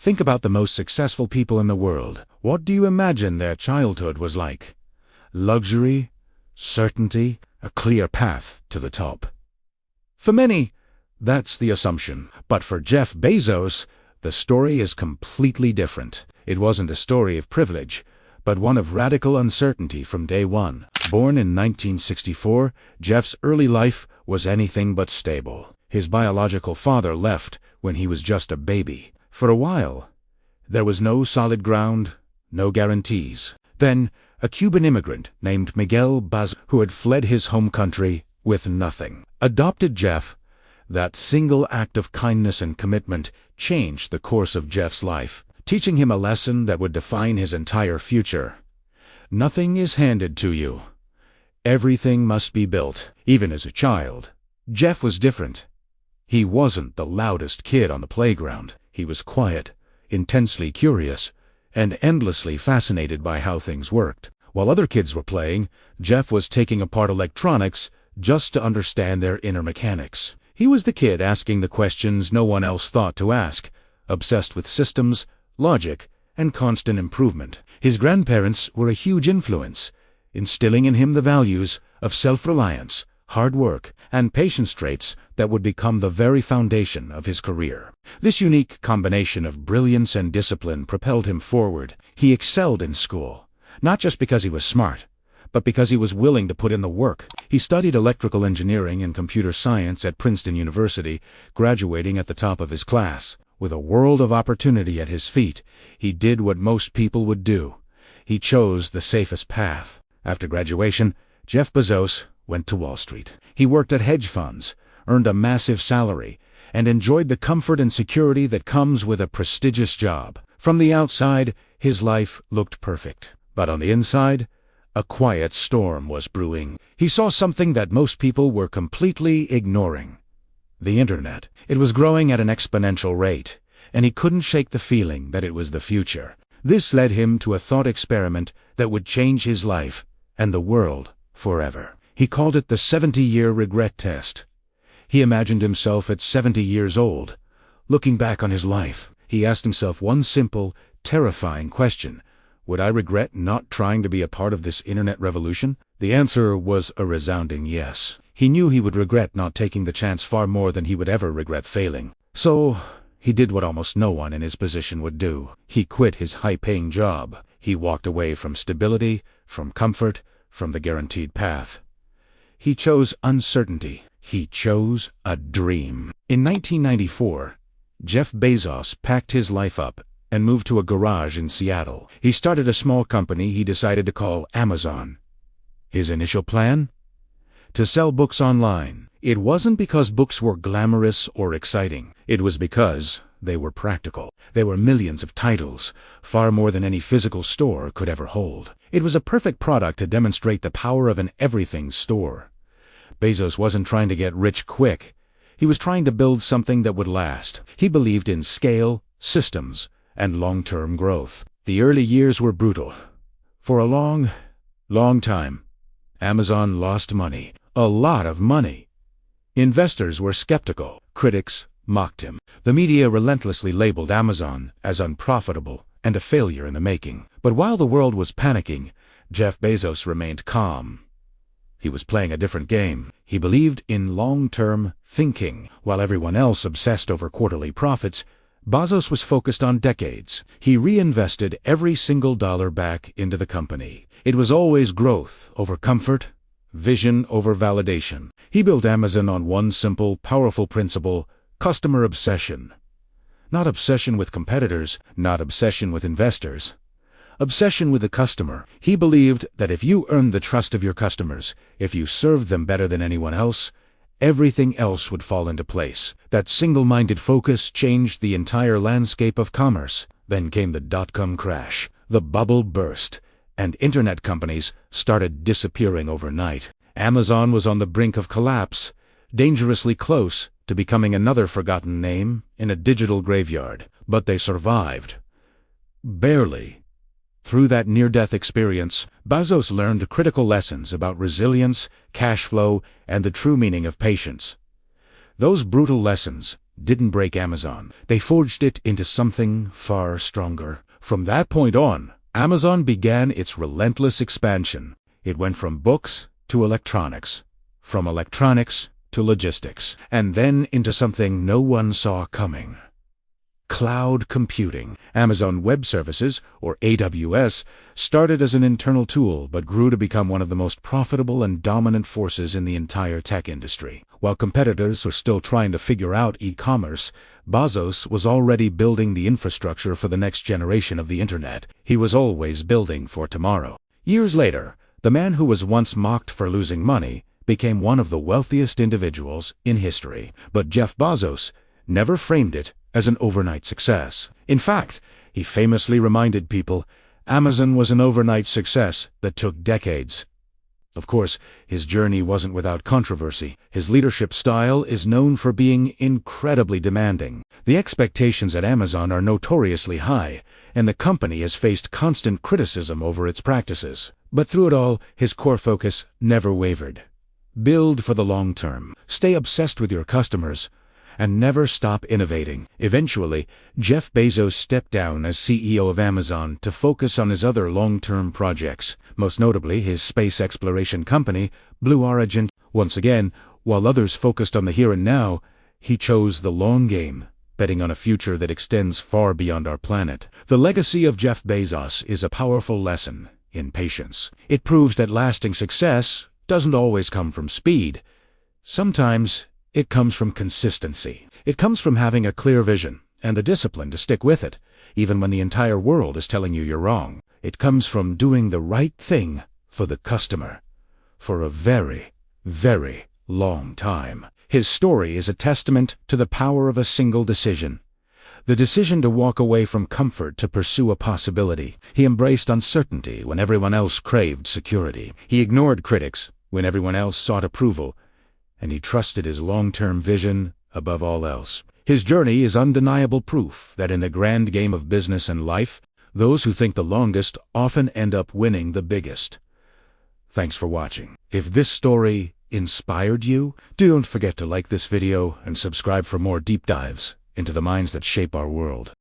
Think about the most successful people in the world. What do you imagine their childhood was like? Luxury, certainty, a clear path to the top. For many, that's the assumption. But for Jeff Bezos, the story is completely different. It wasn't a story of privilege, but one of radical uncertainty from day one. Born in 1964, Jeff's early life was anything but stable. His biological father left when he was just a baby. For a while, there was no solid ground, no guarantees. Then, a Cuban immigrant named Miguel Bezos, who had fled his home country with nothing, adopted Jeff. That single act of kindness and commitment changed the course of Jeff's life, teaching him a lesson that would define his entire future. Nothing is handed to you. Everything must be built, even as a child. Jeff was different. He wasn't the loudest kid on the playground. He was quiet, intensely curious, and endlessly fascinated by how things worked. While other kids were playing, Jeff was taking apart electronics just to understand their inner mechanics. He was the kid asking the questions no one else thought to ask, obsessed with systems, logic, and constant improvement. His grandparents were a huge influence, instilling in him the values of self-reliance, hard work, and patience, traits that would become the very foundation of his career. This unique combination of brilliance and discipline propelled him forward. He excelled in school, not just because he was smart, but because he was willing to put in the work. He studied electrical engineering and computer science at Princeton University, graduating at the top of his class. With a world of opportunity at his feet, he did what most people would do. He chose the safest path. After graduation, Jeff Bezos went to Wall Street. He worked at hedge funds, earned a massive salary, and enjoyed the comfort and security that comes with a prestigious job. From the outside, his life looked perfect. But on the inside, a quiet storm was brewing. He saw something that most people were completely ignoring. The internet. It was growing at an exponential rate, and he couldn't shake the feeling that it was the future. This led him to a thought experiment that would change his life and the world forever. He called it the 70-year regret test. He imagined himself at 70 years old. Looking back on his life, he asked himself one simple, terrifying question. Would I regret not trying to be a part of this internet revolution? The answer was a resounding yes. He knew he would regret not taking the chance far more than he would ever regret failing. So, he did what almost no one in his position would do. He quit his high-paying job. He walked away from stability, from comfort, from the guaranteed path. He chose uncertainty. He chose a dream. In 1994, Jeff Bezos packed his life up and moved to a garage in Seattle. He started a small company he decided to call Amazon. His initial plan? To sell books online. It wasn't because books were glamorous or exciting. It was because they were practical. There were millions of titles, far more than any physical store could ever hold. It was a perfect product to demonstrate the power of an everything store. Bezos wasn't trying to get rich quick. He was trying to build something that would last. He believed in scale, systems, and long-term growth. The early years were brutal. For a long, long time, Amazon lost money. A lot of money. Investors were skeptical. Critics mocked him. The media relentlessly labeled Amazon as unprofitable and a failure in the making. But while the world was panicking, Jeff Bezos remained calm. He was playing a different game. He believed in long-term thinking. While everyone else obsessed over quarterly profits, Bezos was focused on decades. He reinvested every single dollar back into the company. It was always growth over comfort, vision over validation. He built Amazon on one simple, powerful principle: customer obsession. Not obsession with competitors, not obsession with investors. Obsession with the customer. He believed that if you earned the trust of your customers, if you served them better than anyone else, everything else would fall into place. That single-minded focus changed the entire landscape of commerce. Then came the dot-com crash. The bubble burst, and internet companies started disappearing overnight. Amazon was on the brink of collapse, dangerously close to becoming another forgotten name in a digital graveyard. But they survived. Barely. Through that near-death experience, Bezos learned critical lessons about resilience, cash flow, and the true meaning of patience. Those brutal lessons didn't break Amazon. They forged it into something far stronger. From that point on, Amazon began its relentless expansion. It went from books to electronics, from electronics to logistics, and then into something no one saw coming. Cloud computing. Amazon Web Services, or AWS, started as an internal tool but grew to become one of the most profitable and dominant forces in the entire tech industry. While competitors were still trying to figure out e-commerce, Bezos was already building the infrastructure for the next generation of the internet. He was always building for tomorrow. Years later, the man who was once mocked for losing money became one of the wealthiest individuals in history. But Jeff Bezos never framed it as an overnight success. In fact, he famously reminded people, Amazon was an overnight success that took decades. Of course, his journey wasn't without controversy. His leadership style is known for being incredibly demanding. The expectations at Amazon are notoriously high, and the company has faced constant criticism over its practices. But through it all, his core focus never wavered. Build for the long term. Stay obsessed with your customers, and never stop innovating. Eventually, Jeff Bezos stepped down as CEO of Amazon to focus on his other long-term projects, most notably his space exploration company, Blue Origin. Once again, while others focused on the here and now, he chose the long game, betting on a future that extends far beyond our planet. The legacy of Jeff Bezos is a powerful lesson in patience. It proves that lasting success doesn't always come from speed. Sometimes it comes from consistency. It comes from having a clear vision and the discipline to stick with it, even when the entire world is telling you you're wrong. It comes from doing the right thing for the customer for a very, very long time. His story is a testament to the power of a single decision. The decision to walk away from comfort to pursue a possibility. He embraced uncertainty when everyone else craved security. He ignored critics when everyone else sought approval, and he trusted his long-term vision above all else. His journey is undeniable proof that in the grand game of business and life, those who think the longest often end up winning the biggest. Thanks for watching. If this story inspired you, don't forget to like this video and subscribe for more deep dives into the minds that shape our world.